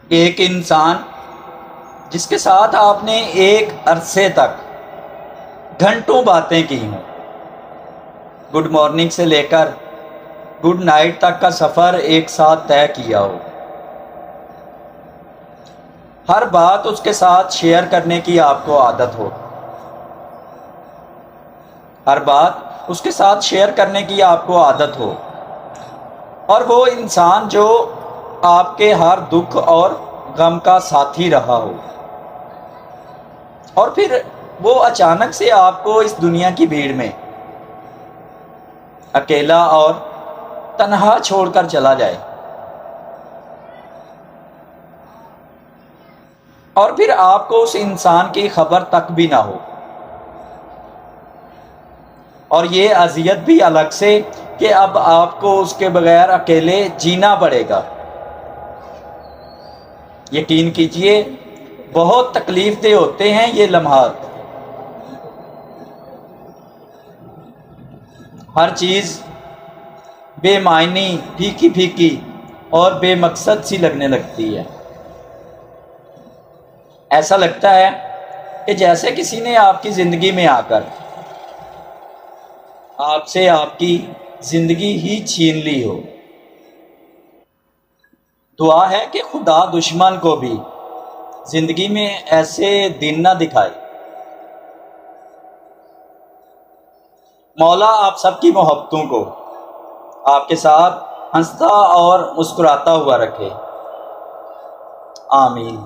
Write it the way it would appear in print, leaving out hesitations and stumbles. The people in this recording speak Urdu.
ایک انسان جس کے ساتھ آپ نے ایک عرصے تک گھنٹوں باتیں کی ہوں، گڈ مارننگ سے لے کر گڈ نائٹ تک کا سفر ایک ساتھ طے کیا ہو، ہر بات اس کے ساتھ شیئر کرنے کی آپ کو عادت ہو، ہر بات اس کے ساتھ شیئر کرنے کی آپ کو عادت ہو، اور وہ انسان جو آپ کے ہر دکھ اور غم کا ساتھی رہا ہو، اور پھر وہ اچانک سے آپ کو اس دنیا کی بھیڑ میں اکیلا اور تنہا چھوڑ کر چلا جائے، اور پھر آپ کو اس انسان کی خبر تک بھی نہ ہو، اور یہ اذیت بھی الگ سے کہ اب آپ کو اس کے بغیر اکیلے جینا پڑے گا۔ یقین کیجئے بہت تکلیف دہ ہوتے ہیں یہ لمحات۔ ہر چیز بے معنی، پھیکی پھیکی اور بے مقصد سی لگنے لگتی ہے۔ ایسا لگتا ہے کہ جیسے کسی نے آپ کی زندگی میں آ کر آپ سے آپ کی زندگی ہی چھین لی ہو۔ دعا ہے کہ خدا دشمن کو بھی زندگی میں ایسے دن نہ دکھائے۔ مولا آپ سب کی محبتوں کو آپ کے ساتھ ہنستا اور مسکراتا ہوا رکھے، آمین۔